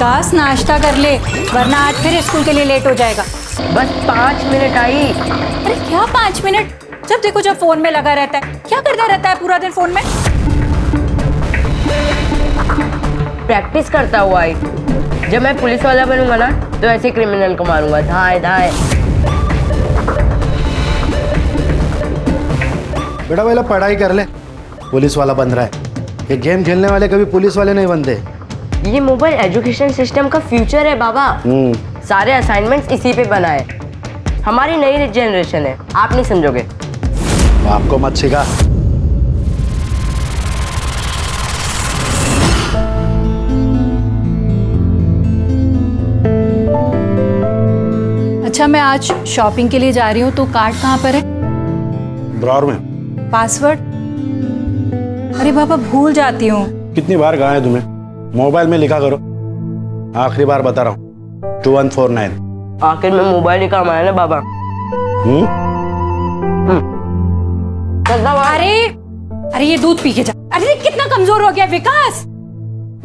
विकास नाश्ता कर ले, वरना आज फिर स्कूल के लिए लेट हो जाएगा। बस 5 मिनट आई। अरे क्या 5 मिनट? जब देखो जब फोन में लगा रहता है। क्या करता रहता है पूरा दिन फोन में? प्रैक्टिस करता हुआ आई। जब मैं पुलिस वाला बनूंगा ना तो ऐसे क्रिमिनल को मारूंगा, धाए धाए। बेटा पहले पढ़ाई कर ले, पुलिस वाला बन रहा है। ये गेम खेलने वाले कभी पुलिस वाले नहीं बनते। ये मोबाइल एजुकेशन सिस्टम का फ्यूचर है बाबा। सारे असाइनमेंट्स इसी पे बना है। हमारी नई जनरेशन है, आप नहीं समझोगे। आपको मत सिखा। अच्छा, मैं आज शॉपिंग के लिए जा रही हूँ, तो कार्ड कहाँ पर है? ड्रॉअर में। पासवर्ड? अरे बाबा भूल जाती हूँ। कितनी बार कहा है तुम्हें, मोबाइल में लिखा करो। आखिरी बार बता रहा हूँ, 2149। आखिर में मोबाइल ही काम आया ना बाबा। अरे ये दूध पी के जा। अरे कितना कमजोर हो गया विकास।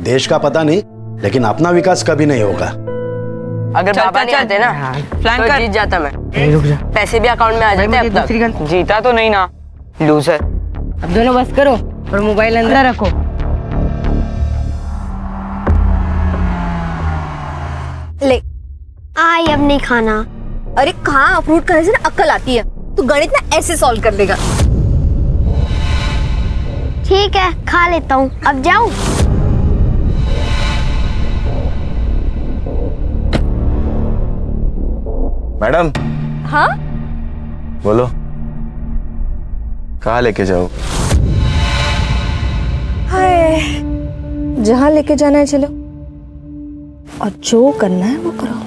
देश का पता नहीं, लेकिन अपना विकास कभी नहीं होगा। अगर बाबा नहीं आते ना तो जीत जाता मैं। रुक जा। पैसे भी अकाउंट में आ जाते अब तक। जीता तो नहीं ना, लूजर। अब दोनों बस करो और मोबाइल अंदर रखो। ले आई, अब नहीं खाना। अरे कहाँ अप्रूव करने से ना अक्ल आती है। तू गणित ना ऐसे सॉल्व कर देगा। ठीक है, खा लेता हूँ। अब जाऊँ? मैडम। हाँ बोलो, कहाँ लेके जाओ? हाय, जहाँ लेके जाना है चलो, और जो करना है वो करो।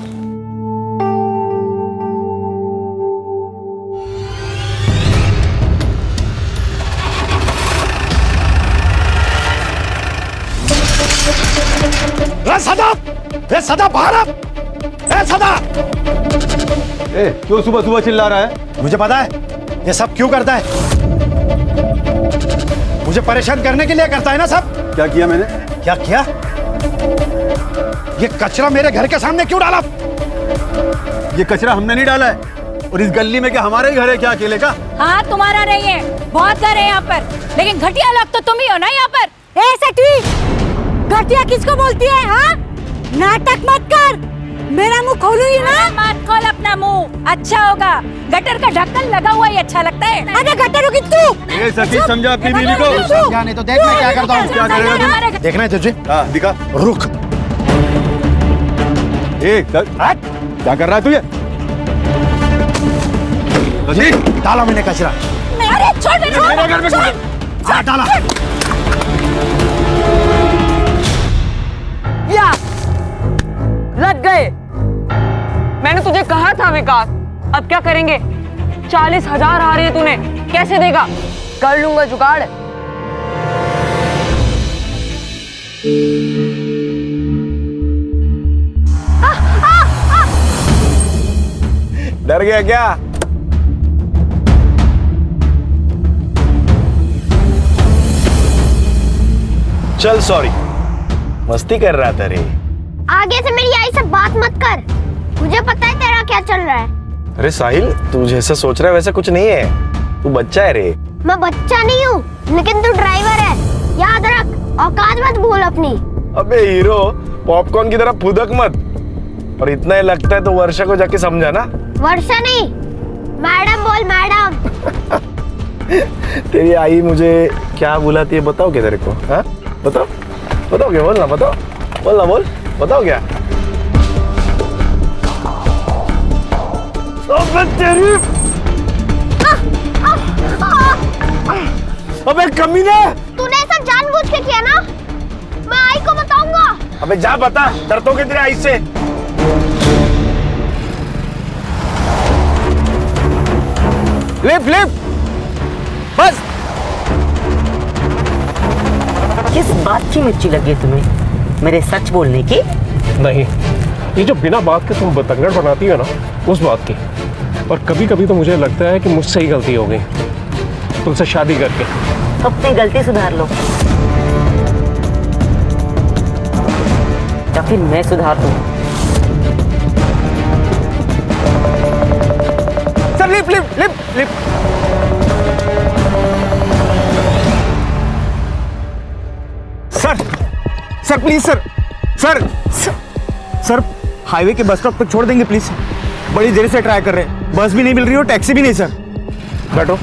सदा बाहर आ! सदा! क्यों सुबह सुबह चिल्ला रहा है? मुझे पता है ये सब क्यों करता है। मुझे परेशान करने के लिए करता है ना सब। क्या किया मैंने? क्या किया? ये कचरा मेरे घर के सामने क्यों डाला? ये कचरा हमने नहीं डाला है। और इस गली में क्या हमारा ही घर है क्या अकेले का? हाँ तुम्हारा नहीं है, बहुत घर है यहाँ पर, लेकिन घटिया लोग तो तुम ही हो ना यहाँ पर। घटिया किसको बोलती है? हाँ, नाटक मत कर, मेरा मुंह खोलूंगी ना। मत खोल अपना मुंह, अच्छा होगा। गटर का ढक्कन लगा हुआ ही अच्छा लगता है। अरे गटर होगी तू। ये सची समझा अपनी बीवी को? समझा नहीं तो देख मैं क्या करता हूँ। क्या करेगा? देखना है तुझे? हाँ दिखा। रुक। क्या कर रहा है तू ये? डाला मैंने कचरा। अरे छोड़ दे, छोड़। मेरे घर में हाँ, डाला। या लग गए। मैंने तुझे कहा था विकास। अब क्या करेंगे? 40,000 आ रहे हैं, तूने कैसे देगा? कर लूंगा जुगाड़। डर गया क्या? चल सॉरी, मस्ती कर रहा था रे। आगे से मेरी आई से बात मत कर, मुझे पता है तेरा क्या चल रहा है। अरे साहिल, तू जैसा सोच रहा है वैसा कुछ नहीं है। तू बच्चा है रे। मैं बच्चा नहीं हूँ, लेकिन तू ड्राइवर है, याद रख। औकात मत भूल अपनी। अबे हीरो, पॉपकॉर्न की तरह फुदक मत। और इतना ही लगता है तो वर्षा को जाके समझा ना। वर्षा नहीं, मैडम बोल, मैडम। तेरी आई मुझे क्या बुलाती है बताओ क्या तेरे को? हाँ बताओ, बताओ क्या? बोलना, बताओ, बोलना, बोल, बताओ क्या? तेरी अबे कमीने, तूने ऐसा जानबूझ के किया ना, मैं आई को बताऊंगा। अबे जा बता, डरतो के तेरे आई से। लिफ्ट लिफ्ट बस। किस बात की मिर्ची लगी तुम्हें? मेरे सच बोलने की? नहीं, ये जो बिना बात के तुम बतंगड़ बनाती हो ना, उस बात की। और कभी कभी तो मुझे लगता है कि मुझसे ही गलती हो गई तुमसे शादी करके। अपनी गलती सुधार लो। जब फिर मैं सुधार दूँ। Sir lift lift lift lift. Sir sir please sir sir sir highway के बस स्टॉप तक छोड़ देंगे प्लीज। बड़ी देर से ट्राई कर रहे हैं, बस भी नहीं मिल रही और टैक्सी भी नहीं सर। बैठो।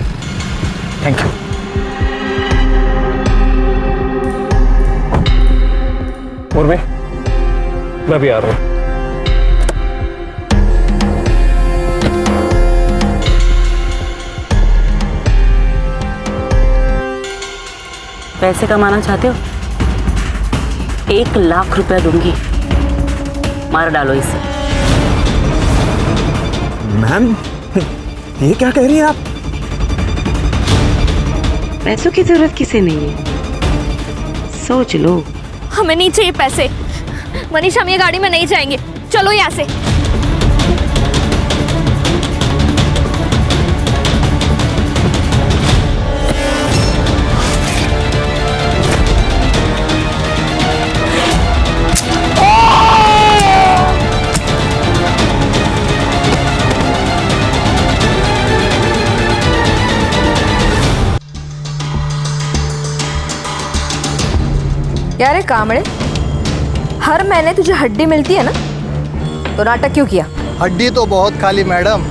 Thank you. और मैं भी आ रहा हूँ। पैसे कमाना चाहते हो? 1 लाख रुपया दूंगी, मार डालो इसे। मैम ये क्या कह रही हैं आप? पैसों की जरूरत किसे नहीं है, सोच लो। हमें नहीं चाहिए पैसे। मनीष, हम ये गाड़ी में नहीं जाएंगे, चलो यहाँ से। यार ये कामड़े, हर महीने तुझे हड्डी मिलती है ना, तो नाटक क्यों किया? हड्डी तो बहुत खाली मैडम,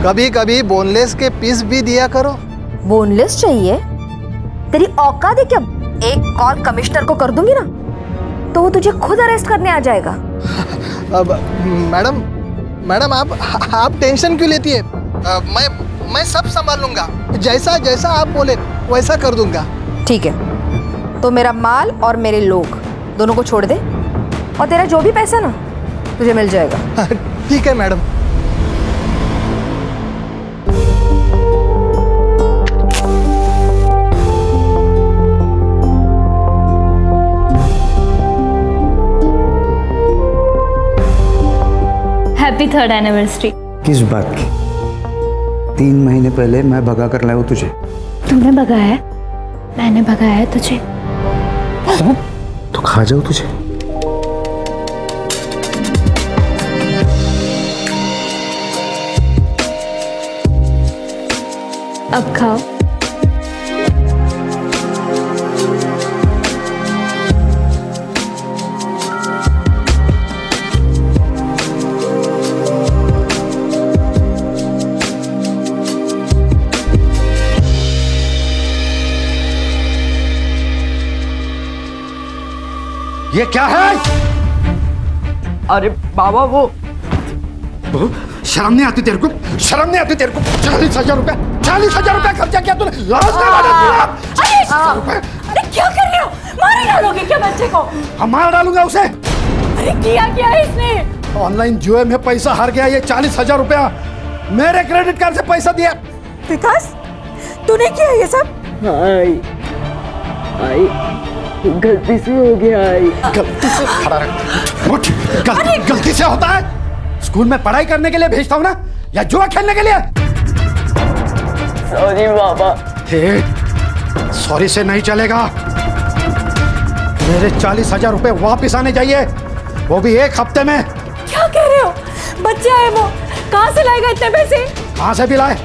कभी कभी बोनलेस के पीस भी दिया करो। बोनलेस चाहिए? तेरी औकात है क्या? एक कॉल कमिश्नर को कर दूंगी ना तो वो तुझे खुद अरेस्ट करने आ जाएगा। अब मैडम मैडम आप टेंशन क्यों लेती है? मैं सब संभाल लूंगा, जैसा जैसा आप बोले वैसा कर दूंगा। ठीक है, तो मेरा माल और मेरे लोग दोनों को छोड़ दे और तेरा जो भी पैसा ना तुझे मिल जाएगा। ठीक है मैडम। Happy 3rd anniversary. किस बात की? 3 महीने पहले मैं भगा कर लाया हूं तुझे। तुमने भगाया है? मैंने भगाया है तुझे? तो खा जाओ तुझे। अब खाओ। ये क्या है? अरे बाबा वो शर्म नहीं आती तेरे को? शर्म नहीं आती तेरे को? 40,000 रुपए, 40,000 रुपए खर्चा किया तूने। लाज नहीं मारा? अरे क्या कर रहे हो? मार डालोगे क्या बच्चे को? हम मार डालूंगा उसे। अरे किया क्या है इसने? ऑनलाइन जुए में पैसा हार गया। ये 40,000 रुपया मेरे क्रेडिट कार्ड से पैसा दिया। विकास, तूने किया ये सब? आई गलती से हो गया। गलती से खड़ा रह। उठ। गलती से होता है? स्कूल में पढ़ाई करने के लिए भेजता हूँ ना, या जुआ खेलने के लिए? सॉरी बाबा। सॉरी से नहीं चलेगा। मेरे 40,000 रुपए वापिस आने चाहिए, वो भी 1 हफ्ते में। क्या कह रहे हो? बच्चा है वो, कहाँ से लाएगा इतने पैसे? कहाँ से भी लाए?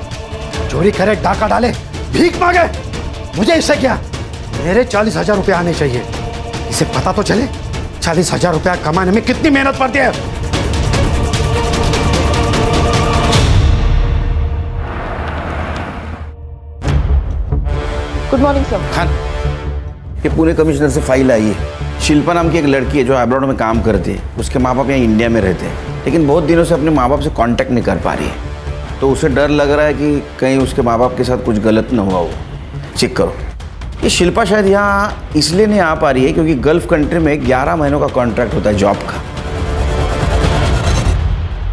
चोरी करे, डाका डाले, भीख मांगे, मुझे इससे क्या? मेरे 40,000 रुपए आने चाहिए। इसे पता तो चले 40,000 रुपया कमाने में कितनी मेहनत पड़ती है। Good morning sir. खान, ये पुणे कमिश्नर से फाइल आई है। शिल्पा नाम की एक लड़की है जो अब्रॉड में काम करती है। उसके माँ बाप यहाँ इंडिया में रहते हैं, लेकिन बहुत दिनों से अपने माँ बाप से कांटेक्ट नहीं कर पा रही है। तो उसे डर लग रहा है कि कहीं उसके माँ बाप के साथ कुछ गलत न हुआ हो। चेक करो। ये शिल्पा शायद यहाँ इसलिए नहीं आ पा रही है क्योंकि गल्फ कंट्री में 11 महीनों का कॉन्ट्रैक्ट होता है जॉब का।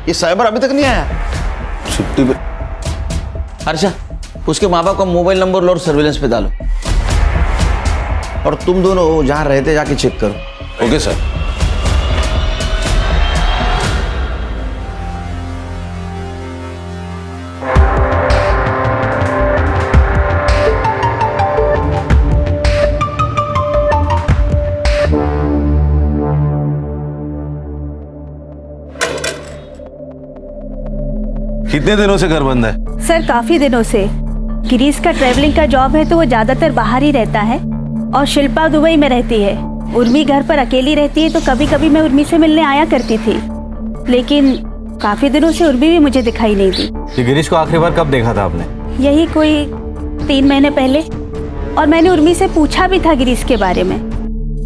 ये साइबर अभी तक नहीं आया छुट्टी पे। हर्षा, उसके माँ बाप का मोबाइल नंबर लो और सर्विलेंस पे डालो, और तुम दोनों जहाँ रहते जाके चेक करो। Okay sir. कितने दिनों से घर बंद है? सर काफी दिनों से। गिरीश का ट्रैवलिंग का जॉब है तो वो ज्यादातर बाहर ही रहता है और शिल्पा दुबई में रहती है। उर्मी घर पर अकेली रहती है तो कभी कभी मैं उर्मी से मिलने आया करती थी, लेकिन काफी दिनों से उर्मी भी मुझे दिखाई नहीं दी। ये गिरीश को आखिरी बार कब देखा था आपने? यही कोई 3 महीने पहले, और मैंने उर्मी से पूछा भी था गिरीश के बारे में।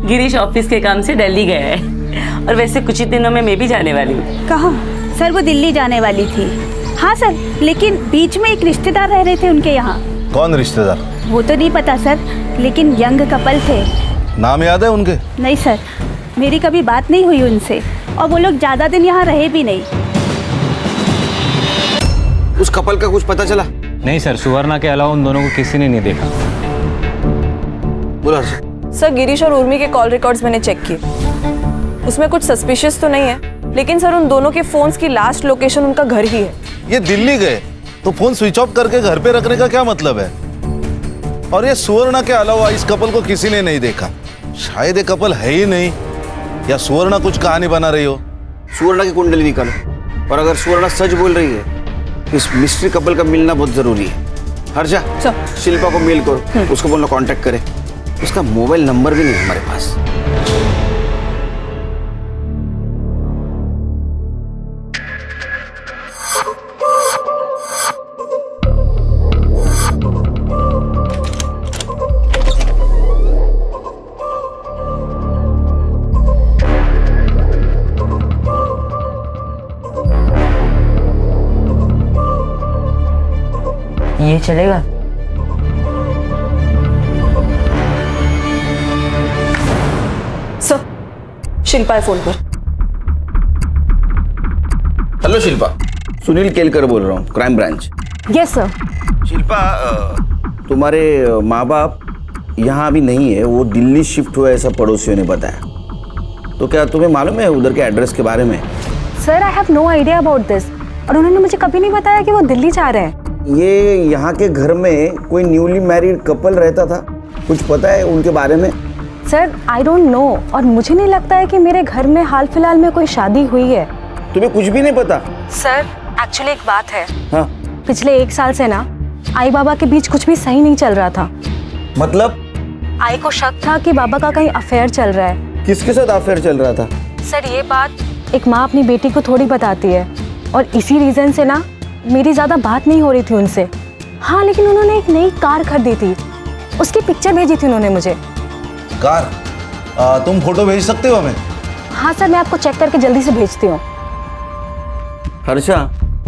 गिरीश ऑफिस के काम से दिल्ली गया है और वैसे कुछ ही दिनों में मैं भी जाने वाली हूँ। कहाँ? सर वो दिल्ली जाने वाली थी। हाँ सर, लेकिन बीच में एक रिश्तेदार रह रहे थे उनके यहाँ। कौन रिश्तेदार? वो तो नहीं पता सर, लेकिन यंग कपल थे। नाम याद है उनके? नहीं सर, मेरी कभी बात नहीं हुई उनसे, और वो लोग ज्यादा दिन यहाँ रहे भी नहीं। उस कपल का कुछ पता चला? नहीं सर, सुवर्णा के अलावा उन दोनों को किसी ने नहीं देखा। बोला सर, गिरीश और उर्मी के कॉल रिकॉर्ड्स मैंने चेक किए, उसमें कुछ सस्पिशियस तो नहीं है, लेकिन सर उन दोनों के फोन्स की लास्ट लोकेशन उनका घर ही है। ये दिल्ली गए तो फोन स्विच ऑफ करके घर पे रखने का क्या मतलब है? और ये सुवर्णा के अलावा इस कपल को किसी ने नहीं देखा। शायद ये कपल है ही नहीं, या सुवर्णा कुछ कहानी बना रही हो। सुवर्णा की कुंडली निकालो, और अगर सुवर्णा सच बोल रही है तो इस मिस्ट्री कपल का मिलना बहुत जरूरी है। हर्षा, शिल्पा को मेल करो, उसको बोलना कांटेक्ट करे। उसका मोबाइल नंबर भी नहीं हमारे पास। ये चलेगा? सर, शिल्पा है फोन पर। हेलो शिल्पा, सुनील केलकर बोल रहा हूँ, crime branch. Yes sir. Shilpa, तुम्हारे माँ बाप यहाँ अभी नहीं है, वो दिल्ली शिफ्ट हुआ ऐसा पड़ोसियों ने बताया। तो क्या तुम्हें मालूम है उधर के एड्रेस के बारे में? Sir I have no idea about this, और उन्होंने मुझे कभी नहीं बताया कि वो दिल्ली जा रहे हैं। ये यहाँ के घर में कोई न्यूली मैरिड कपल रहता था, कुछ पता है उनके बारे में? सर आई डोंट नो, और मुझे नहीं लगता है कि मेरे घर में हाल फिलहाल में कोई शादी हुई है। तुम्हें कुछ भी नहीं पता? सर एक्चुअली एक बात है। हाँ? पिछले 1 साल से ना आई बाबा के बीच कुछ भी सही नहीं चल रहा था। मतलब? आई को शक था कि बाबा का कहीं अफेयर चल रहा है। किसके साथ अफेयर चल रहा था? सर ये बात एक माँ अपनी बेटी को थोड़ी बताती है, और इसी रीजन से ना मेरी ज्यादा बात नहीं हो रही थी उनसे। हाँ, लेकिन उन्होंने एक नई कार खरीदी थी, उसकी पिक्चर भेजी थी उन्होंने मुझे। कार? तुम फोटो भेज सकते हो हमें? हाँ सर, मैं आपको चेक करके जल्दी से भेजती हूँ। हर्षा,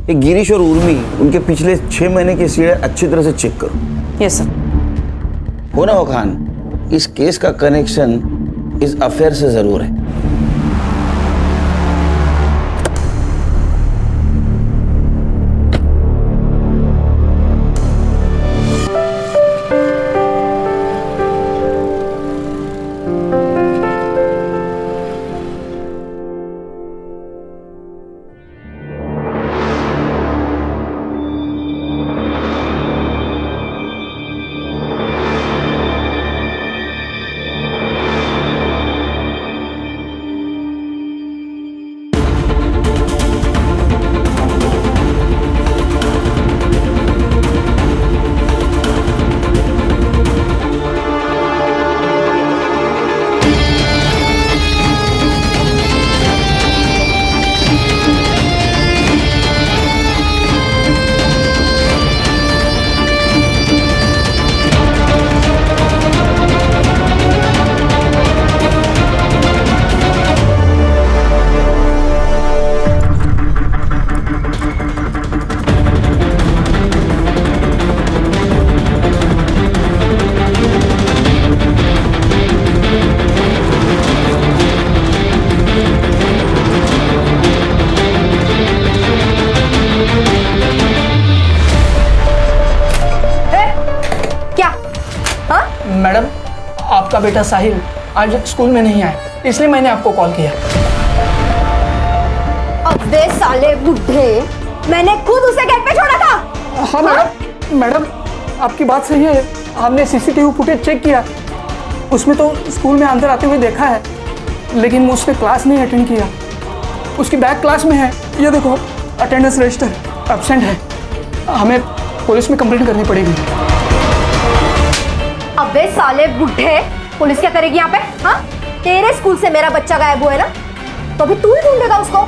ये गिरीश और उर्मी, उनके पिछले 6 महीने के सीढ़े अच्छी तरह से चेक करो। Yes sir. हो ना हो खान, इस केस का कनेक्शन इस अफेयर से जरूर है। मैडम, आपका बेटा साहिल आज स्कूल में नहीं आया, इसलिए मैंने आपको कॉल किया। अबे साले बुढ़े, मैंने खुद उसे गेट पे छोड़ा था। हाँ मैडम, आपकी बात सही है, हमने सीसीटीवी फुटेज चेक किया, उसमें तो स्कूल में अंदर आते हुए देखा है, लेकिन मैं उसने क्लास नहीं अटेंड किया। उसकी बैक क्लास में है, ये देखो अटेंडेंस रजिस्टर। एब्सेंट है, हमें पुलिस में कंप्लेंट करनी पड़ेगी। अबे साले बुढ़े, पुलिस क्या करेगी यहाँ पे? हाँ, तेरे स्कूल से मेरा बच्चा गायब हुआ है ना, तो अभी तू ही ढूंढेगा उसको।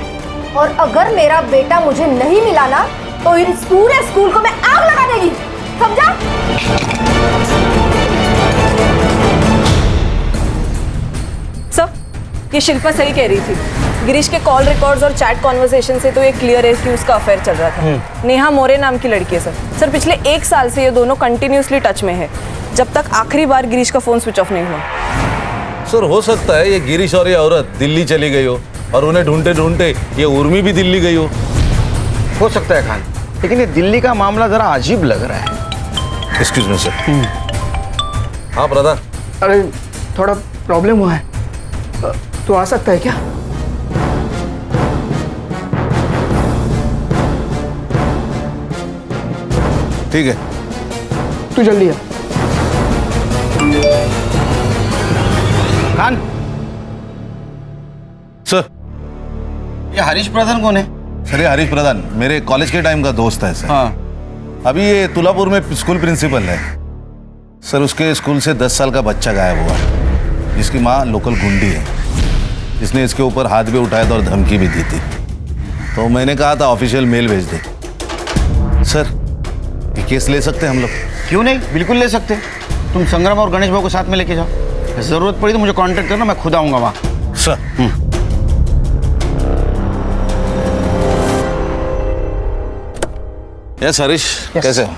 और अगर मेरा बेटा मुझे नहीं मिला ना, तो इस पूरे स्कूल को मैं आग लगा देगी, समझा? सर, ये शिल्पा सही कह रही थी। गिरीश के कॉल रिकॉर्ड्स और चैट कॉन्वर्सेशन से तो ये क्लियर है कि उसका अफेयर चल रहा था। नेहा मोरे नाम की लड़की है सर। पिछले 1 साल से ये दोनों कंटिन्यूसली टच में है, जब तक आखिरी बार गिरीश का फोन स्विच ऑफ नहीं हुआ। सर हो सकता है ये गिरीश और ये औरत दिल्ली चली गई हो और उन्हें ढूंढते ढूंढते ये उर्मी भी दिल्ली गई हो सकता है खान, लेकिन ये दिल्ली का मामला जरा अजीब लग रहा है। Excuse me sir. हाँ ब्रदर। अरे थोड़ा प्रॉब्लम हुआ है, तू आ सकता है क्या? ठीक है, तू जल्दी आ। खान सर, ये हरीश प्रधान कौन है? सर ये हरीश प्रधान मेरे कॉलेज के टाइम का दोस्त है सर। हाँ, अभी ये तुलापुर में स्कूल प्रिंसिपल है सर। उसके स्कूल से 10 साल का बच्चा गायब हुआ है, जिसकी माँ लोकल गुंडी है, जिसने इसके ऊपर हाथ भी उठाया था और धमकी भी दी थी। तो मैंने कहा था ऑफिशियल मेल भेज दे। सर ये केस ले सकते हैं हम लोग? क्यों नहीं, बिल्कुल ले सकते। तुम संग्राम और गणेश भाऊ को साथ में लेके जाओ, जरूरत पड़ी तो मुझे कांटेक्ट करना, मैं खुद आऊंगा वहाँ। सर यस हरीश, कैसे हो?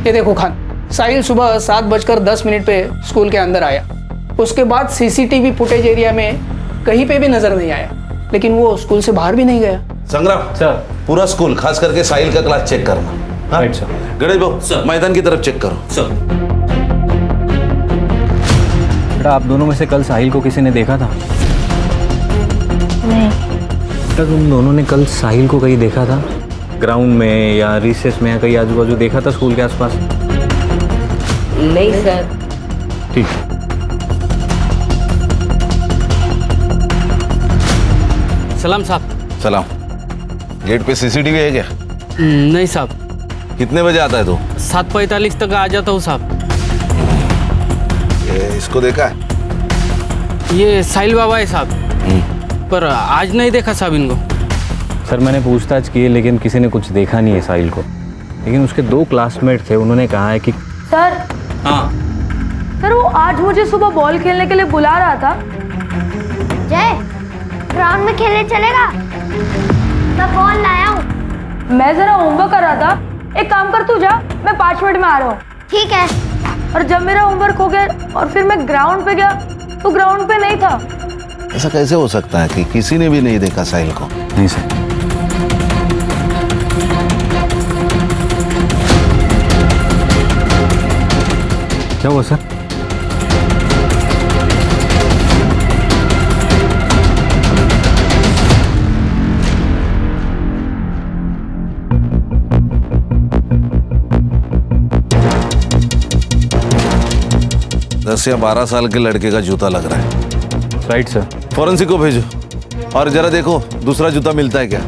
ये देखो खान, साहिल सुबह 7:10 पे स्कूल के अंदर आया। उसके बाद सीसीटीवी फुटेज एरिया में कहीं पे भी नजर नहीं आया, लेकिन वो स्कूल से बाहर भी नहीं गया। संग्राम सर, पूरा स्कूल खास करके साहिल का क्लास चेक करना। Right sir. गणेश भाऊ मैदान की तरफ चेक करो। सर बेटा, आप दोनों में से कल साहिल को किसी ने देखा था? नहीं। बेटा, तुम दोनों ने कल साहिल को कहीं देखा था? ग्राउंड में या रिसेस में या कहीं आजू बाजू देखा था स्कूल के आसपास? नहीं सर। ठीक। सलाम साहब। सलाम। गेट पे सीसीटीवी है क्या? नहीं साहब। कितने बजे आता है तू? 7:45 तक आ जाता हूँ साहब। इसको देखा है? ये साहिल बाबा है साहब, पर आज नहीं देखा साहब इनको। सर मैंने पूछताछ की है, लेकिन किसी ने कुछ देखा नहीं है साहिल को। लेकिन उसके 2 क्लासमेट थे, उन्होंने कहा है कि सर। हाँ सर, वो आज मुझे सुबह बॉल खेलने के लिए बुला रहा था। जय, ग्राउंड में खेलने चलेगा? मैं बॉल लाया हूँ। मैं जरा होमवर्क कर रहा था, एक काम कर तू जा, मैं 5 मिनट में आ रहा हूँ। ठीक है। और जब मेरा होमवर्क हो गया और फिर मैं ग्राउंड पे गया तो ग्राउंड पे नहीं था। ऐसा कैसे हो सकता है कि किसी ने भी नहीं देखा साहिल को? नहीं सर। क्या हुआ सर? दस या 12 साल के लड़के का जूता लग रहा है। Right sir. फॉरेंसिक को भेजो और जरा देखो दूसरा जूता मिलता है क्या।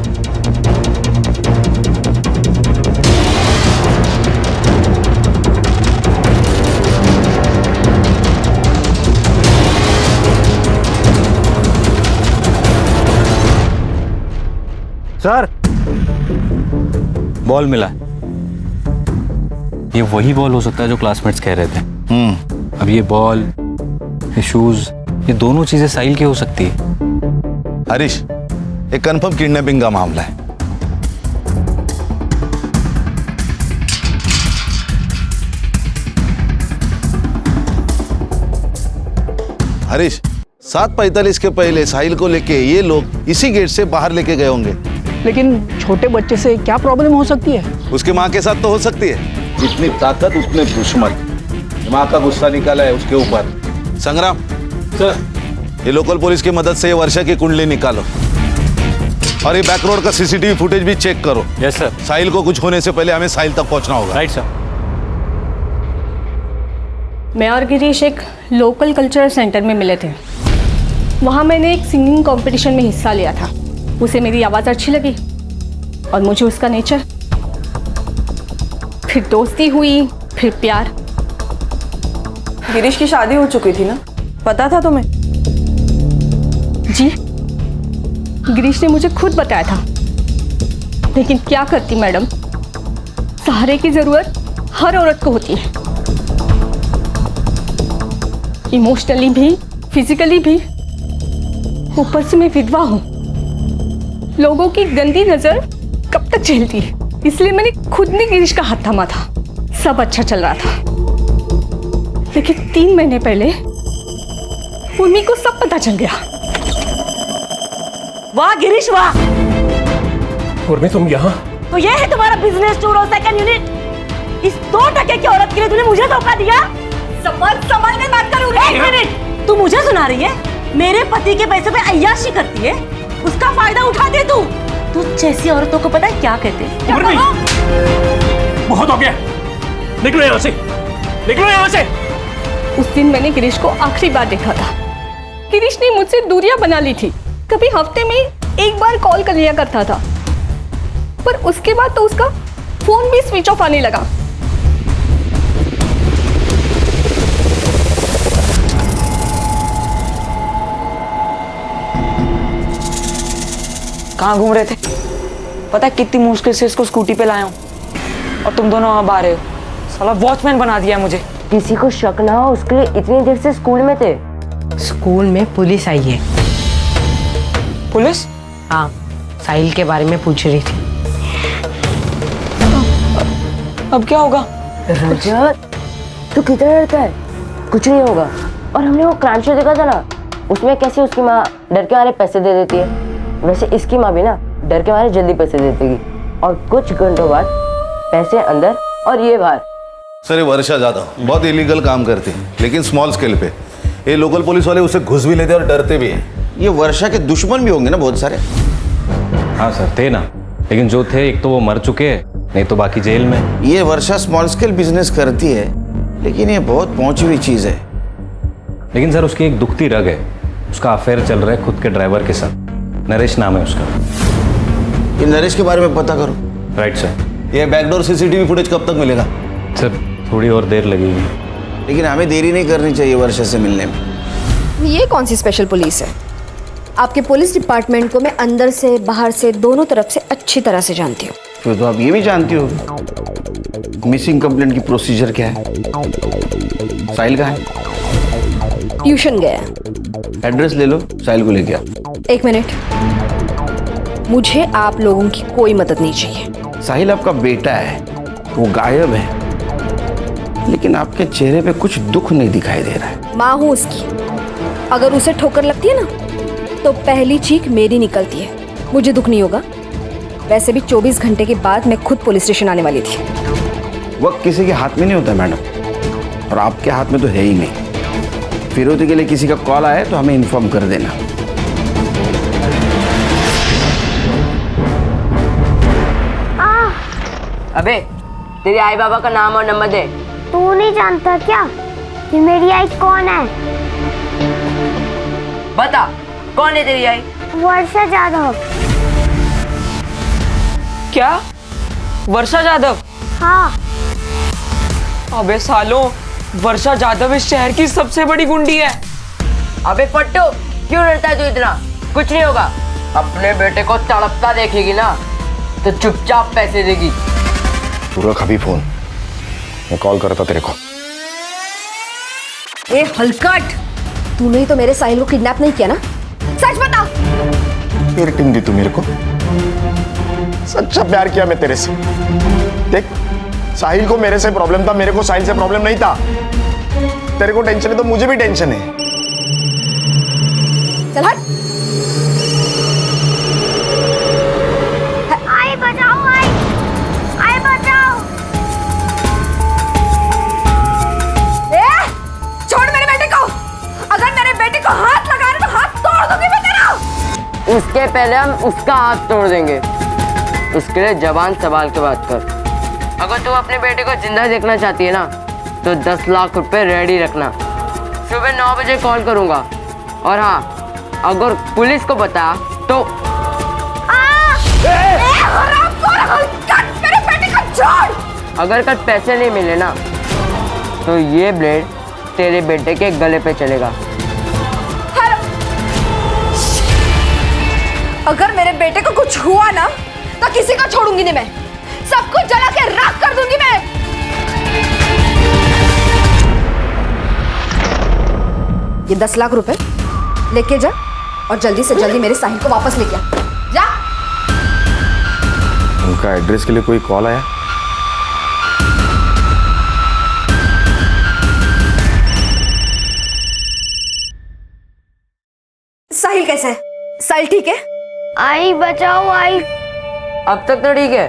सर, बॉल मिला। ये वही बॉल हो सकता है जो क्लासमेट्स कह रहे थे। अब ये बॉल, ये शूज, ये दोनों चीजें साहिल की हो सकती है। हरीश, एक कंफर्म किडनैपिंग का मामला है। हरीश, 7:45 के पहले साहिल को लेके ये लोग इसी गेट से बाहर लेके गए होंगे। लेकिन छोटे बच्चे से क्या प्रॉब्लम हो सकती है? उसके माँ के साथ तो हो सकती है। जितनी ताकत उतने दुश्मन। माँ का गुस्सा निकाला है उसके ऊपर। संग्राम सर, ये लोकल पुलिस की मदद से ये वर्षा की कुंडली निकालो और ये बैक रोड का सीसीटीवी फुटेज भी चेक करो। Yes sir. साहिल को कुछ होने से पहले हमें साहिल तक पहुंचना होगा। Right sir. मैं और गिरीश एक लोकल कल्चरल सेंटर में मिले थे। वहाँ मैंने एक सिंगिंग कंपटीशन में हिस्सा लिया था। उसे मेरी आवाज़ अच्छी लगी और मुझे उसका नेचर, फिर दोस्ती हुई, फिर प्यार। गिरीश की शादी हो चुकी थी ना, पता था तुम्हें? जी, गिरीश ने मुझे खुद बताया था, लेकिन क्या करती मैडम, सहारे की जरूरत हर औरत को होती है, इमोशनली भी, फिजिकली भी। ऊपर से मैं विधवा हूं, लोगों की गंदी नजर कब तक झेलती है, इसलिए मैंने खुद ने गिरीश का हाथ थामा था। सब अच्छा चल रहा था, लेकिन 3 महीने पहले उर्मी को सब पता चल गया। वाह गिरीश वाह, उर्मी तुम यहाँ? तो ये है तुम्हारा बिजनेस टूर और सेकंड यूनिट। इस 2 टके की औरत के लिए तूने मुझे धोखा दिया। संभल के बात करूँ। 1 मिनट, तू मुझे सुना रही है? मेरे पति के पैसे पे अय्याशी करती है, उसका फायदा उठाती है तू जैसी औरतों को पता है क्या कहते हैं? उर्मी, बहुत हो गया, निकलो यहाँ से, निकलो यहाँ से। उस दिन मैंने गिरीश को आखिरी बार देखा था। गिरीश ने मुझसे दूरियां बना ली थी, कभी हफ्ते में 1 बार कॉल कर लिया करता था, पर उसके बाद तो उसका फोन भी स्विच ऑफ आने लगा। कहाँ घूम रहे थे? पता है कितनी मुश्किल से इसको स्कूटी पे लाया हूँ, और तुम दोनों अब आ रहे हो। साला वॉचमैन बना दिया मुझे। किसी को शक ना हो उसके लिए इतनी देर से स्कूल में थे। स्कूल में पुलिस आई है। पुलिस? हाँ, साहिल के बारे में पूछ रही थी। अब क्या होगा? रजत, तू किधर डरता है? कुछ नहीं होगा। और हमने वो क्राइम शो देखा था ना, उसमें कैसे उसकी माँ डर के मारे पैसे दे देती है, वैसे इसकी माँ भी ना डर के मारे जल्दी पैसे दे देगी, और कुछ घंटों बाद पैसे अंदर और ये बाहर। सर ये वर्षा ज़्यादा बहुत इलीगल काम करती है, लेकिन स्मॉल स्केल पे। ये लोकल पुलिस वाले उसे घुस भी लेते हैं और डरते भी हैं। ये वर्षा के दुश्मन भी होंगे ना बहुत सारे? हाँ सर थे ना, लेकिन जो थे एक तो वो मर चुके हैं, नहीं तो बाकी जेल में। ये वर्षा स्मॉल स्केल बिजनेस करती है, लेकिन ये बहुत पहुंची हुई चीज़ है। लेकिन सर उसकी एक दुखती रग है, उसका अफेयर चल रहा है खुद के ड्राइवर के साथ। नरेश नाम है उसका। ये नरेश के बारे में पता करो। Right sir. ये बैकडोर सीसीटीवी फुटेज कब तक मिलेगा? सर थोड़ी और देर लगेगी, लेकिन हमें देरी नहीं करनी चाहिए वर्षा से मिलने में। ये कौन सी स्पेशल पुलिस है? आपके पुलिस डिपार्टमेंट को मैं अंदर से बाहर से दोनों तरफ से अच्छी तरह से जानती हूँ। फिर तो आप ये भी जानती हो मिसिंग कंप्लेंट की प्रोसीजर क्या है। साहिल कहाँ है? ट्यूशन गया। एड्रेस ले लो, साहिल को लेके आओ। 1 मिनट, मुझे आप लोगों की कोई मदद नहीं चाहिए। साहिल आपका बेटा है, वो गायब है, लेकिन आपके चेहरे पे कुछ दुख नहीं दिखाई दे रहा है। माँ हूँ उसकी, अगर उसे ठोकर लगती है ना तो पहली चीख मेरी निकलती है, मुझे दुख नहीं होगा। वैसे भी 24 घंटे के बाद मैं खुद पुलिस स्टेशन आने वाली थी। वक्त किसी के हाथ में नहीं होता मैडम, और आपके हाथ में तो है ही नहीं। फिरौती के लिए किसी का कॉल आए तो हमें इन्फॉर्म कर देना। अबे तेरे आई बाबा का नाम और नंबर दे। तू नहीं जानता क्या कि मेरी आई कौन है? बता कौन है तेरी आई? वर्षा जाधव। क्या? वर्षा जाधव? हाँ। अबे सालों, वर्षा जाधव इस शहर की सबसे बड़ी गुंडी है। अबे फट्टू, क्यों डरता है तू इतना? कुछ नहीं होगा। अपने बेटे को तड़पता देखेगी ना तो चुपचाप पैसे देगी। तू रख अभी फोन, मैं कॉल करता तेरे को। ए हलकट, तूने ही तो मेरे साहिल को किडनैप नहीं किया ना? सच बता। फिर टिंग दी तू मेरे को? सच्चा प्यार किया मैं तेरे से। देख, साहिल को मेरे से प्रॉब्लम था, मेरे को साहिल से प्रॉब्लम नहीं था। तेरे को टेंशन है तो मुझे भी टेंशन है। चल हट। आई बचाओ, आई बचाओ। ए, छोड़ मेरे बेटे को। अगर मेरे बेटे को हाथ लगा रहे तो हाथ तोड़ दूंगी मैं तेरा। उसके पहले हम उसका हाथ तोड़ देंगे। उसके लिए जबान संभाल के बात कर। अगर तू अपने बेटे को जिंदा देखना चाहती है ना तो 10 लाख रुपए रेडी रखना। सुबह 9 बजे कॉल करूंगा। और हाँ, अगर पुलिस को बता तो अगर कल पैसे नहीं मिले ना तो ये ब्लेड तेरे बेटे के गले पे चलेगा। अगर मेरे बेटे को कुछ हुआ ना तो किसी को छोड़ूंगी नहीं मैं, सब कुछ जला के राख कर दूंगी मैं। ये 10 लाख रुपए लेके जा और जल्दी से जल्दी मेरे साहिल को वापस लेके आ। जा। उनका एड्रेस के लिए कोई कॉल आया? साहिल कैसे है? साहिल ठीक है? आई बचाओ आई। अब तक तो ठीक है,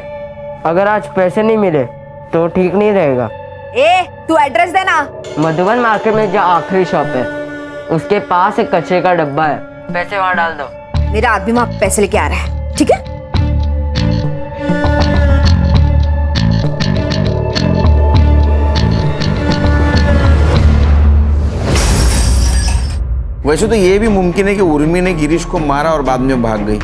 अगर आज पैसे नहीं मिले तो ठीक नहीं रहेगा। ए, तू एड्रेस देना। मधुबन मार्केट में जो आखिरी शॉप है उसके पास एक कचरे का डब्बा है, पैसे वहां डाल दो। मेरा आदमी वहां पैसे लेके आ रहा है, ठीक है? वैसे तो ये भी मुमकिन है कि उर्मी ने गिरीश को मारा और बाद में भाग गई,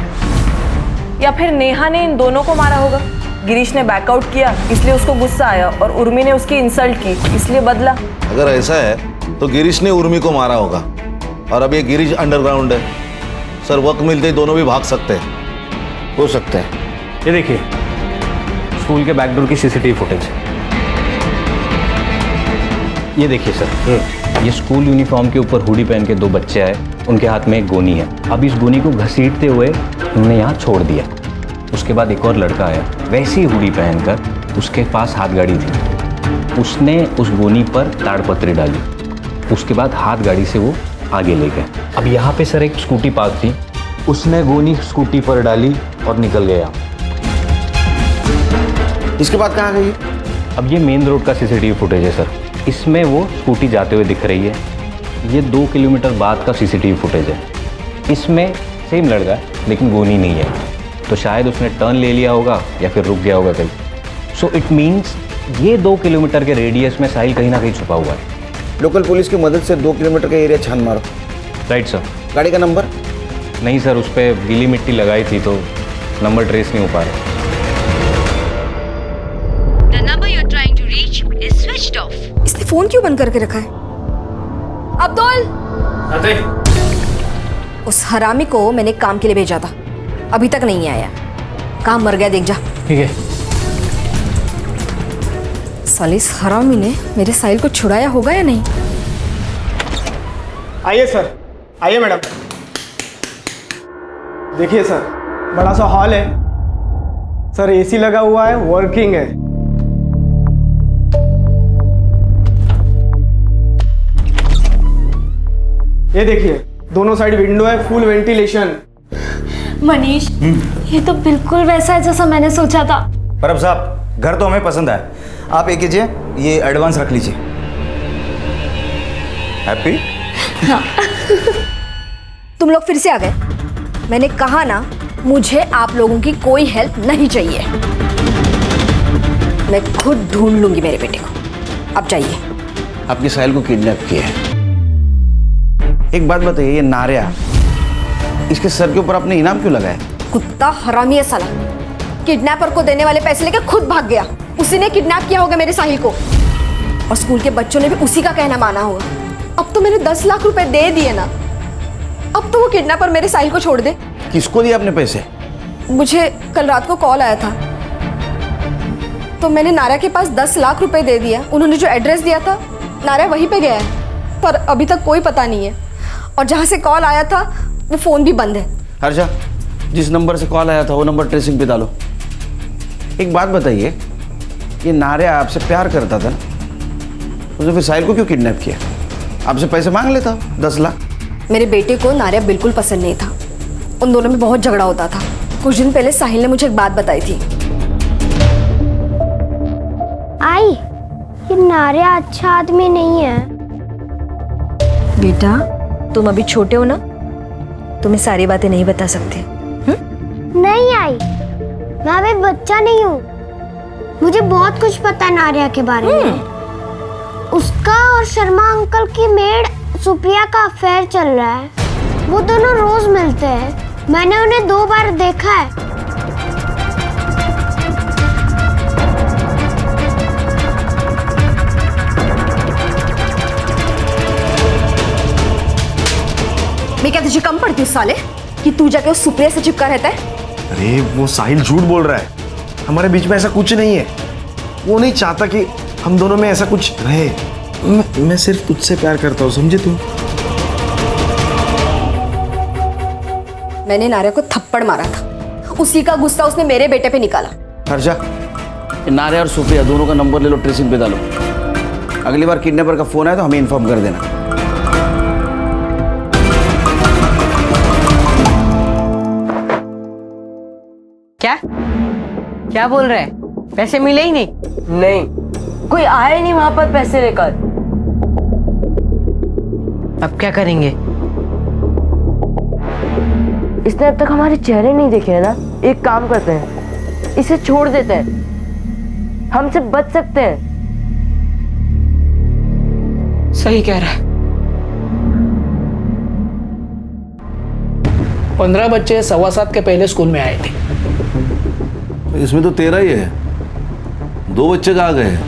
या फिर नेहा ने इन दोनों को मारा होगा। गिरीश ने बैकआउट किया इसलिए उसको गुस्सा आया और उर्मी ने उसकी इंसल्ट की इसलिए बदला। अगर ऐसा है तो गिरीश ने उर्मी को मारा होगा और अब ये गिरीश अंडरग्राउंड है। सर वक्त मिलते ही दोनों भी भाग सकते हैं। हो सकता है। ये देखिए स्कूल के बैकडोर की सीसीटीवी फुटेज। ये देखिए सर, ये स्कूल यूनिफॉर्म के ऊपर हुडी पहन के 2 बच्चे आए, उनके हाथ में एक गोनी है। अब इस गोनी को घसीटते हुए उन्होंने यहाँ छोड़ दिया। उसके बाद एक और लड़का आया वैसी हुडी पहनकर, उसके पास हाथ गाड़ी थी, उसने उस गोनी पर ताड़पत्री डाली, उसके बाद हाथ गाड़ी से वो आगे ले गए। अब यहाँ पे सर एक स्कूटी पार्क थी, उसने गोनी स्कूटी पर डाली और निकल गया। इसके बाद कहाँ गई? अब ये मेन रोड का सीसीटीवी फुटेज है सर, इसमें वो स्कूटी जाते हुए दिख रही है। ये 2 किलोमीटर बाद का सीसीटीवी फुटेज है, इसमें सेम लड़का है लेकिन गोनी नहीं है, तो शायद उसने टर्न ले लिया होगा या फिर रुक गया होगा कहीं। सो इट मीन्स ये 2 किलोमीटर के रेडियस में साहिल कहीं ना कहीं छुपा हुआ है। लोकल पुलिस की मदद से 2 किलोमीटर का एरिया छान मारो। Right sir. गाड़ी का नंबर? नहीं सर, उस पर गीली मिट्टी लगाई थी तो नंबर ट्रेस नहीं हो पा रहा। इसने फोन क्यों बंद करके रखा है? अब्दुल, उस हरामी को मैंने काम के लिए भेजा था, अभी तक नहीं आया। काम मर गया, देख जा। ठीक है। साले इस हरामी ने मेरे साहिल को छुड़ाया होगा या नहीं? आइए सर, आइए मैडम। देखिए सर, बड़ा सा हॉल है सर, एसी लगा हुआ है, वर्किंग है। ये देखिए दोनों साइड विंडो है, फुल वेंटिलेशन। मनीष, ये तो बिल्कुल वैसा है जैसा मैंने सोचा था। परब साहब, घर तो हमें पसंद आया, आप एक कीजिए, ये एडवांस रख लीजिए। हैप्पी? हाँ। तुम लोग फिर से आ गए। मैंने कहा ना, मुझे आप लोगों की कोई हेल्प नहीं चाहिए। मैं खुद ढूंढ लूंगी मेरे बेटे को। अब जाइए। आपके साहिल को किडनैप किया है। एक बात बताइए, ये नारिया, इसके सर के ऊपर आपने इनाम क्यों लगाया? कुत्ता हरामी है साला, किडनैपर को देने वाले पैसे लेके खुद भाग गया। उसी ने किडनैप किया होगा मेरे साहिल को, और स्कूल के बच्चों ने भी उसी का कहना माना होगा। अब तो मैंने 10 लाख रुपए दे दिए ना, अब तो वो किडनैपर मेरे साहिल को छोड़ दे। किसको दिए आपने पैसे? मुझे कल रात को कॉल आया था, तो मैंने नारिया के पास 10 लाख रुपए दे दिया। उन्होंने जो एड्रेस दिया था, नारिया वहीं पे गया है, पर अभी तक कोई पता नहीं है। और जहाँ से कॉल आया था वो फ़ोन भी बंद है। हर्षा, जिस नंबर से कॉल आया था वो नंबर ट्रेसिंग पे डालो। एक बात बताइए, ये नारिया आपसे प्यार करता था ना, उसने फिर साहिल को क्यों किडनैप किया? आपसे पैसे मांग लेता 10 लाख। मेरे बेटे को नारिया बिल्कुल पसंद नहीं था, उन दोनों में बहुत झगड़ा होता था। कुछ दिन पहले साहिल ने मुझे एक बात बताई थी। आई, ये नारिया अच्छा आदमी नहीं है। बेटा, तुम अभी छोटे हो ना, तुम्हें सारी बातें नहीं बता सकते। नहीं आई, मैं अभी बच्चा नहीं हूँ, मुझे बहुत कुछ पता है नारिया के बारे में। उसका और शर्मा अंकल की मेड सुप्रिया का अफेयर चल रहा है। वो दोनों रोज मिलते हैं, मैंने उन्हें 2 बार देखा है। पड़ती उस साले कि तू जाके उस सुप्रिया से चिपका रहता है? अरे वो साहिल झूठ बोल रहा है, हमारे बीच में ऐसा कुछ नहीं है। वो नहीं चाहता कि हम दोनों में ऐसा कुछ रहे। मैं सिर्फ तुझसे प्यार करता हूँ, समझे तू? मैंने नारिया को थप्पड़ मारा था, उसी का गुस्सा उसने मेरे बेटे पे निकाला। हर्षा, नारे और सुप्रिया दोनों का नंबर ले लो, ट्रेसिंग पे डालो। अगली बार किडनैपर का फोन आए तो हमें इन्फॉर्म कर देना। क्या क्या बोल रहे हैं? पैसे मिले ही नहीं? नहीं, कोई आया ही नहीं वहां पर पैसे लेकर। अब क्या करेंगे? इसने अब तक हमारे चेहरे नहीं देखे हैं ना। एक काम करते हैं, इसे छोड़ देते हैं, हमसे बच सकते हैं। सही कह रहा है। 15 बच्चे 7:15 के पहले स्कूल में आए थे। इसमें तो 13 ही है, 2 बच्चे कहाँ गए?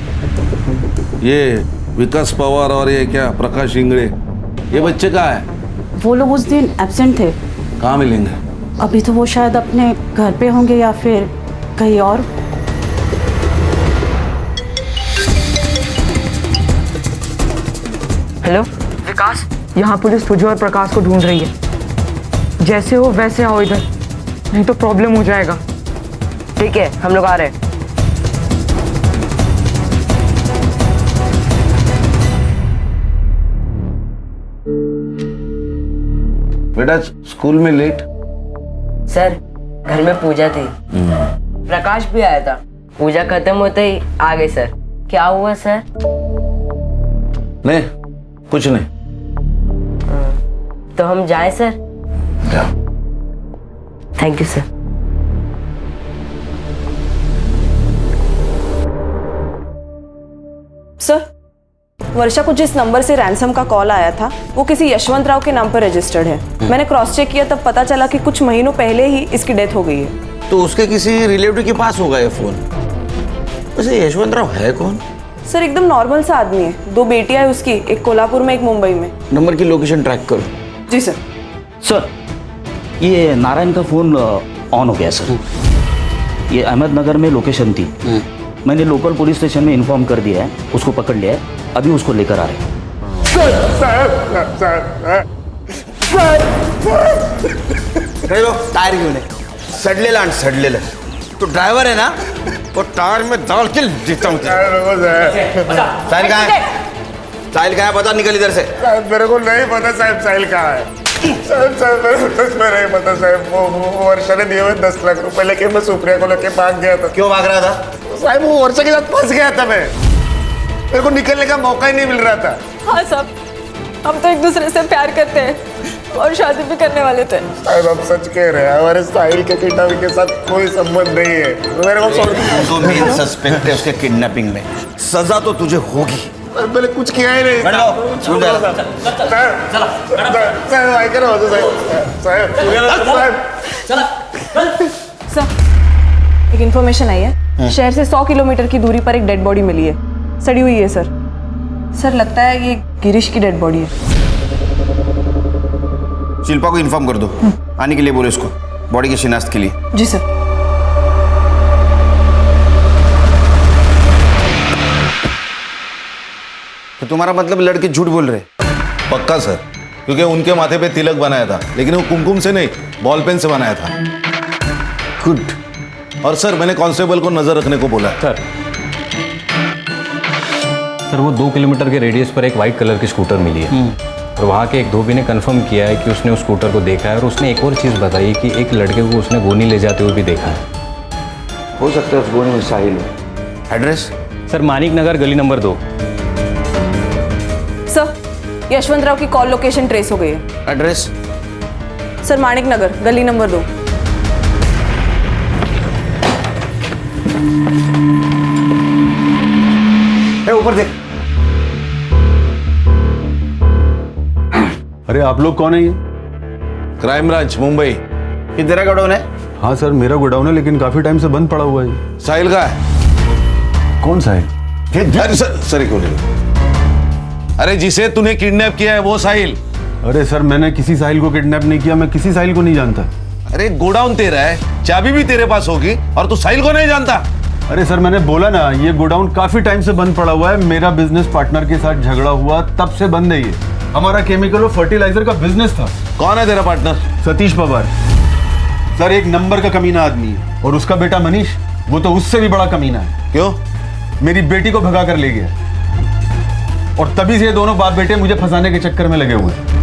ये विकास पवार और ये क्या प्रकाश इंगड़े, ये बच्चे कहाँ है? वो लोग उस दिन एब्सेंट थे। कहाँ मिलेंगे? अभी तो वो शायद अपने घर पे होंगे या फिर कहीं और। हेलो विकास, यहाँ पुलिस तुझे और प्रकाश को ढूंढ रही है। जैसे हो वैसे आओ इधर, नहीं तो प्रॉब्लम हो जाएगा। ठीक है, हम लोग आ रहे हैं। बेटा स्कूल में लेट? सर घर में पूजा थी, प्रकाश भी आया था। पूजा खत्म होते ही आ गए सर। क्या हुआ सर? नहीं कुछ नहीं। तो हम जाएं सर? जाओ। Thank you sir. सर, वर्षा को जिस नंबर से रैंसम का कॉल आया था वो किसी यशवंत राव के नाम पर रजिस्टर्ड है। मैंने क्रॉस चेक किया, तब पता चला कि कुछ महीनों पहले ही इसकी डेथ हो गई है। तो उसके किसी रिलेटिव के पास होगा ये फोन। वैसे यशवंत राव है कौन? सर एकदम नॉर्मल सा आदमी है। 2 बेटियां है उसकी, एक कोल्हापुर में, एक मुंबई में। नंबर की लोकेशन ट्रैक करो। जी सर। सर ये नारायण का फोन ऑन हो गया सर। ये अहमदनगर में लोकेशन थी, मैंने लोकल पुलिस स्टेशन में इन्फॉर्म कर दिया है, उसको पकड़ लिया है, अभी उसको लेकर आ रहे हैं। टायर क्यों नहीं? सडलेला तो ड्राइवर है ना, वो टायर में डाल के देता हूँ। साहिल कहाँ है? साहिल कहाँ है पता? निकल इधर से। मेरे को नहीं पता साहब साहिल कहाँ है। साहब मेरे नहीं पता साहब। वो वर्षा ने दिए हुए 10 लाख रुपए लेके मैं सुप्रिया को लेके भाग गया था। क्यों भाग रहा था? साहब वो वर्षा के साथ फंस गया था मैं, मेरे को निकलने का मौका ही नहीं मिल रहा था। हाँ साहब, हम तो एक दूसरे से प्यार करते हैं और शादी भी करने वाले थे। साहब आप सच कह रहे हैं, हमारे साहिल के किडनैपिंग के साथ कोई संबंध नहीं है। मेरे को तो मेन सस्पेक्ट है उसके किडनैपिंग में, सजा तो तुझे होगी। मैंने कुछ किया ही नहीं। सर एक इन्फॉर्मेशन आई है, शहर से 100 किलोमीटर की दूरी पर एक डेड बॉडी मिली है, सड़ी हुई है सर। सर लगता है ये गिरीश की डेड बॉडी है। शिल्पा को इन्फॉर्म कर दो, आने के लिए बोलो इसको, बॉडी की शिनाख्त के लिए। जी सर। तो तुम्हारा मतलब लड़के झूठ बोल रहे? पक्का सर, क्योंकि उनके माथे पे तिलक बनाया था, लेकिन वो कुमकुम से नहीं बॉल पेन से बनाया था। गुड। और सर मैंने कांस्टेबल को नजर रखने को बोला। सर वो 2 किलोमीटर के रेडियस पर एक वाइट कलर की स्कूटर मिली है और वहाँ के एक धोबी ने कंफर्म किया है कि उसने उस स्कूटर को देखा है और उसने एक और चीज़ बताई कि एक लड़के को उसने गोनी ले जाते हुए भी देखा है। हो सकता है उस गोनी में साहिल हो। एड्रेस? सर मानिक नगर गली नंबर 2। सर यशवंत राव की कॉल लोकेशन ट्रेस हो गई है। एड्रेस? सर मानिक नगर गली नंबर 2। ऊपर देख। अरे आप लोग कौन है ये? Crime branch Mumbai. ये तेरा गोडाउन है? हाँ सर मेरा गोडाउन है, लेकिन काफी टाइम से बंद पड़ा हुआ है। साहिल का है? कौन साहिल? अरे सर एक मिनट। अरे जिसे तूने किडनैप किया है वो साहिल। अरे सर, मैंने किसी साहिल को किडनैप नहीं किया, मैं किसी साहिल को नहीं जानता। अरे गोडाउन तेरा है, चाबी भी तेरे पास होगी और तू साहिल को नहीं जानता। अरे सर, मैंने बोला ना, ये गोडाउन काफी टाइम से बंद पड़ा हुआ है। मेरा बिजनेस पार्टनर के साथ झगड़ा हुआ, तब से बंद है ये। हमारा केमिकल और फर्टिलाइजर का बिजनेस था। कौन है तेरा पार्टनर? सतीश पवार। सर, एक नंबर का कमीना आदमी है। और उसका बेटा मनीष, वो तो उससे भी बड़ा कमीना है। क्यों? मेरी बेटी को भगा कर ले गया और तभी से ये दोनों बाप बेटे मुझे फंसाने के चक्कर में लगे हुए हैं।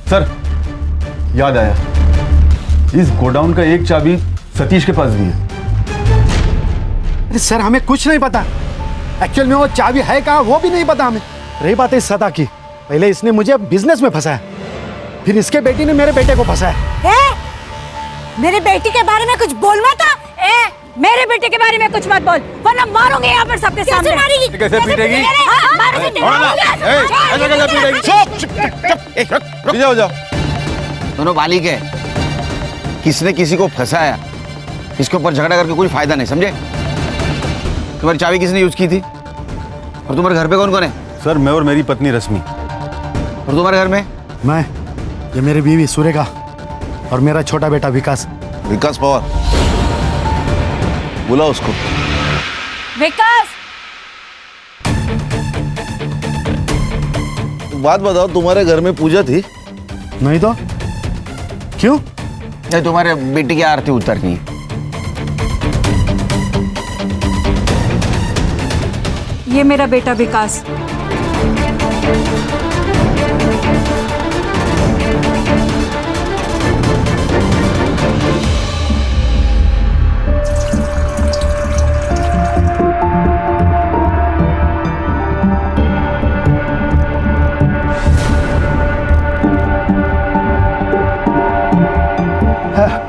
सर, याद आया, इस गोडाउन का एक चाबी सतीश के पास भी है। अरे सर, हमें कुछ नहीं पता। एक्चुअल में वो चाबी है कहाँ वो भी नहीं पता हमें। रही बात है सदा की, पहले इसने मुझे बिजनेस में फंसाया, फिर इसके बेटी ने मेरे बेटे को फंसाया। मेरे बेटी के बारे में कुछ बोल मत। मेरे बेटे के बारे में कुछ मत बोल, वरना मारूंगी यहाँ पर सबके सामने। कैसे मारेगी? कैसे पीटेगी? हो जाओ। दोनों बालिक है, किसने किसी को फंसाया, इसके ऊपर झगड़ा करके कोई फायदा नहीं, समझे? तुम्हारी चाबी किसने यूज की थी? और तुम्हारे घर पे कौन कौन है? सर, मैं और मेरी पत्नी रश्मि। और तुम्हारे घर में? मैं, ये मेरी बीवी सुरेखा और मेरा छोटा बेटा विकास। विकास पवार, बुला उसको। विकास, बात बताओ, तुम्हारे घर में पूजा थी? नहीं तो क्यों? नहीं, तुम्हारे बेटी की आरती उतरनी है। ये मेरा बेटा विकास।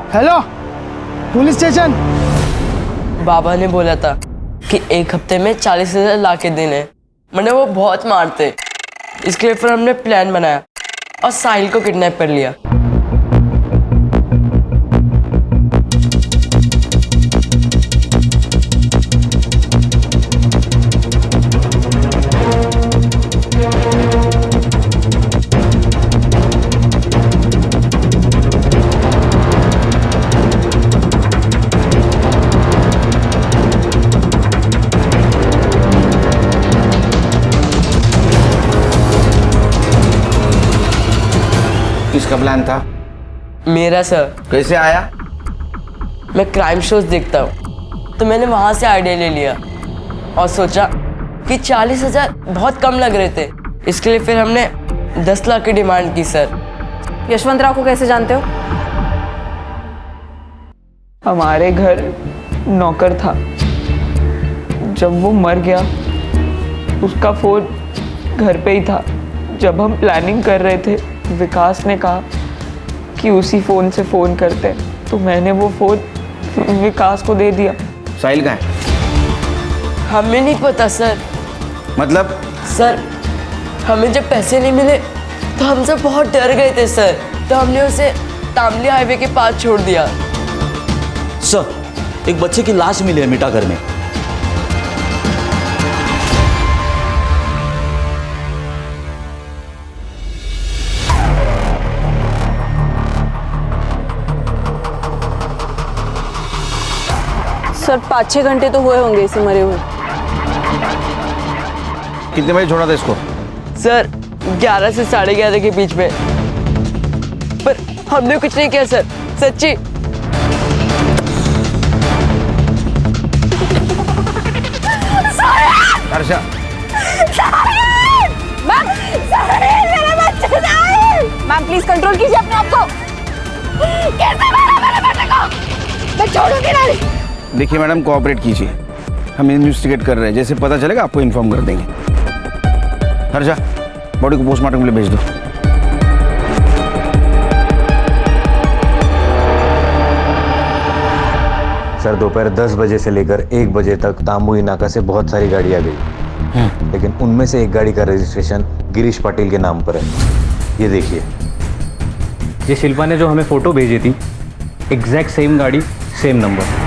Hello, police station. बाबा ने बोला था कि एक हफ्ते में 40,000 ला के देने, मैंने वो बहुत मारते, इसके लिए फिर हमने प्लान बनाया और साहिल को किडनैप कर लिया। किसका प्लान था? मेरा सर। कैसे आया? मैं क्राइम शोज देखता हूँ, तो मैंने वहां से आइडिया ले लिया और सोचा कि 40,000 बहुत कम लग रहे थे, इसके लिए फिर हमने 10 लाख की डिमांड की सर। यशवंतराव को कैसे जानते हो? हमारे घर नौकर था, जब वो मर गया उसका फोन घर पे ही था। जब हम प्लानिंग कर रहे थे, विकास ने कहा कि उसी फोन से फोन करते हैं, तो मैंने वो फोन विकास को दे दिया। साहिल कहाँ है? हमें नहीं पता सर। मतलब? सर, हमें जब पैसे नहीं मिले तो हम सब बहुत डर गए थे सर, तो हमने उसे तामली हाईवे के पास छोड़ दिया। सर, एक बच्चे की लाश मिली है मिठागर में। सर 5-6 घंटे तो हुए होंगे इसे मरे हुए। कितने बजे छोड़ा था इसको? सर 11 से 11:30 के बीच में, पर हमने कुछ नहीं किया सर, सच्ची। हर्षा, मैम प्लीज कंट्रोल कीजिए अपने आप को। कैसे मारा मेरे बेटे को? मैं छोड़ूंगी नहीं। देखिए मैडम, कोऑपरेट कीजिए, हम इन्वेस्टिगेट कर रहे हैं, जैसे पता चलेगा आपको इन्फॉर्म कर देंगे। हर्षा, बॉडी को पोस्टमार्टम के लिए भेज दो। सर, दोपहर 10 बजे से लेकर 1 बजे तक तामुई नाका से बहुत सारी गाड़ियाँ गई, लेकिन उनमें से एक गाड़ी का रजिस्ट्रेशन गिरीश पाटिल के नाम पर है। ये देखिए, ये शिल्पा ने जो हमें फोटो भेजी थी, एग्जैक्ट सेम गाड़ी, सेम नंबर।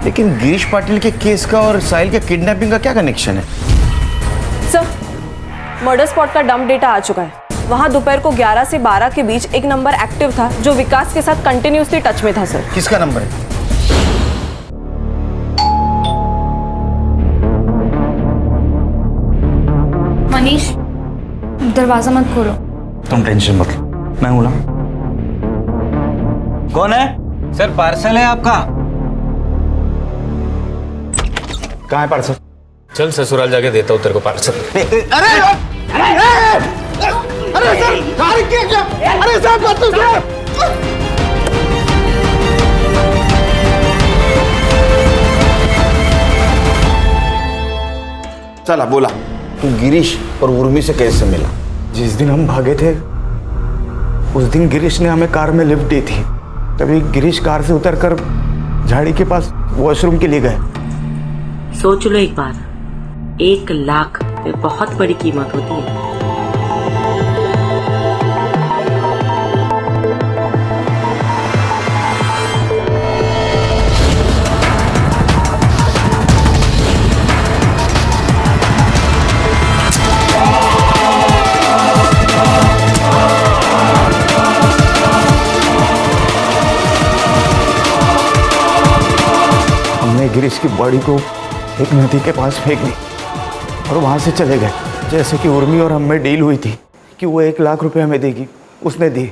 लेकिन गिरीश पाटिल के केस का और साहिल के किडनैपिंग का क्या कनेक्शन है? सर, मर्डर स्पॉट का डंप डेटा आ चुका है। वहाँ दोपहर को 11 से 12 के बीच एक नंबर एक्टिव था जो विकास के साथ कंटिन्यूसली टच में था सर। किसका नंबर है? मनीष, दरवाजा मत खोलो। तुम टेंशन मत लो, मैं हूं ना। कौन है? सर पार्सल है आपका। कहाँ है पार्सल? चल ससुराल जाके देता हूँ तेरे को पार्सल। अरे सर, अरे साहब बात तो सुनो। चला बोला, तू गिरीश और उर्मी से कैसे मिला? जिस दिन हम भागे थे उस दिन गिरीश ने हमें कार में लिफ्ट दी थी। तभी गिरीश कार से उतरकर झाड़ी के पास वॉशरूम के लिए गए। सोच लो एक बार, 1 लाख में बहुत बड़ी कीमत होती है। हमने गिरीश की बॉडी को एक नदी के पास फेंक दी और वहां से चले गए। जैसे कि उर्मी और हम में डील हुई थी कि वो 1 लाख रुपए हमें देगी, उसने दी।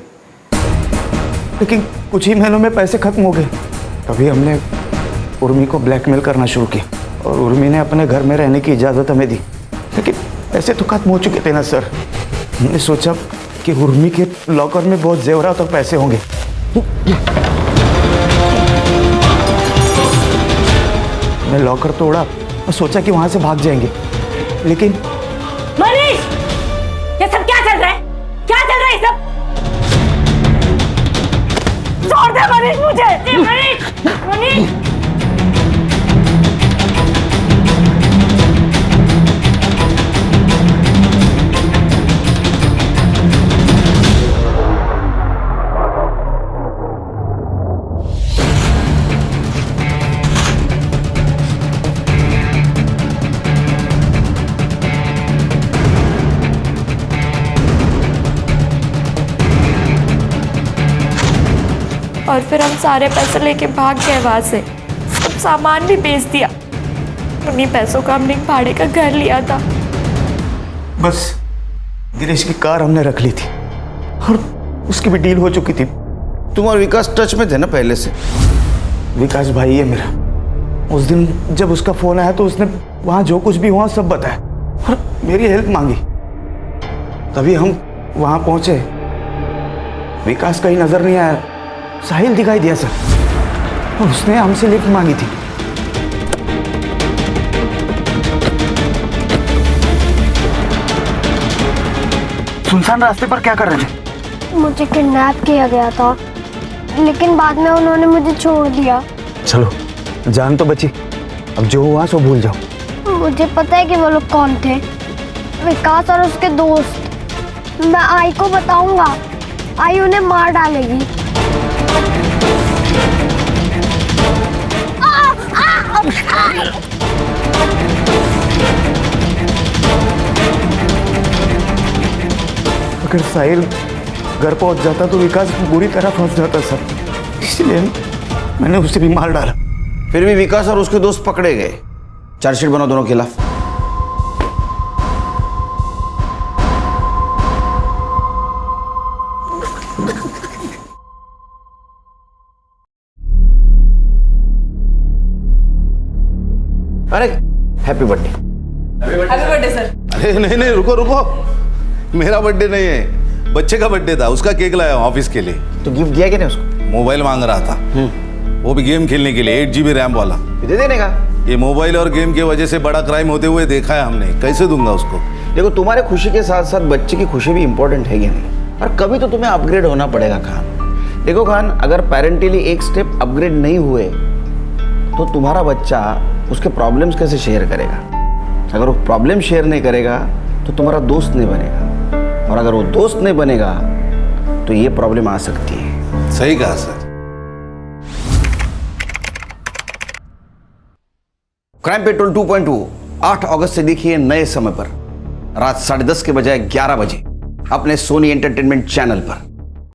लेकिन कुछ ही महीनों में पैसे खत्म हो गए। तभी हमने उर्मी को ब्लैकमेल करना शुरू किया और उर्मी ने अपने घर में रहने की इजाज़त हमें दी। लेकिन पैसे तो खत्म हो चुके थे ना सर। हमने सोचा कि उर्मी के लॉकर में बहुत जेवरात और पैसे होंगे। मैं लॉकर तोड़ा और सोचा कि वहां से भाग जाएंगे, लेकिन मनीष, ये सब क्या चल रहा है? क्या चल रहा है ये सब? छोड़ दे मनीष मुझे। मनीष। और फिर हम सारे पैसे लेके भाग गए वहाँ से। सब सामान भी बेच दिया। उन्हीं पैसों का हमने एक भाड़े का घर लिया था। बस गिरीश की कार हमने रख ली थी और उसकी भी डील हो चुकी थी। तुम और विकास टच में थे ना पहले से? विकास भाई है मेरा। उस दिन जब उसका फोन आया तो उसने वहां जो कुछ भी हुआ सब बताया और मेरी हेल्प मांगी। तभी हम वहां पहुंचे। विकास कहीं नजर नहीं आया, साहिल दिखाई दिया सर और उसने हमसे लिफ्ट मांगी थी। सुनसान रास्ते पर क्या कर रहे थे? मुझे किडनैप किया गया था, लेकिन बाद में उन्होंने मुझे छोड़ दिया। चलो, जान तो बची। अब जो हुआ सो भूल जाओ। मुझे पता है कि वो लोग कौन थे। विकास और उसके दोस्त। मैं आई को बताऊंगा, आई उन्हें मार डालेगी। अगर साहिल घर पहुंच जाता तो विकास बुरी तरह फंस जाता सर, इसलिए मैंने उसे भी मार डाला। फिर भी विकास और उसके दोस्त पकड़े गए। चार्जशीट बनाओ दोनों के खिलाफ। अरे happy birthday. Happy birthday sir. अरे नहीं नहीं, रुको रुको, मेरा बर्थडे नहीं है, बच्चे का बर्थडे था। उसका केक लाया हूं ऑफिस के लिए। तो गिफ्ट दिया कि नहीं उसको? मोबाइल मांग रहा था, वो भी गेम खेलने के लिए, 8 GB रैम वाला। दे देने का। ये मोबाइल और गेम की वजह से बड़ा क्राइम होते हुए देखा है हमने, कैसे दूंगा उसको? देखो, तुम्हारे खुशी के साथ साथ बच्चे की खुशी भी इंपॉर्टेंट है कि नहीं, और कभी तो तुम्हें अपग्रेड होना पड़ेगा खान। देखो खान, अगर पेरेंटली एक स्टेप अपग्रेड नहीं हुए तो तुम्हारा बच्चा उसके प्रॉब्लम्स कैसे शेयर करेगा? अगर वो प्रॉब्लम शेयर नहीं करेगा तो तुम्हारा दोस्त नहीं बनेगा, और अगर वो दोस्त नहीं बनेगा तो ये प्रॉब्लम आ सकती है। सही कहा सर। क्राइम पेट्रोल 2.2 8 अगस्त से देखिए नए समय पर, रात 10:30 के बजाय 11 बजे अपने सोनी एंटरटेनमेंट चैनल पर।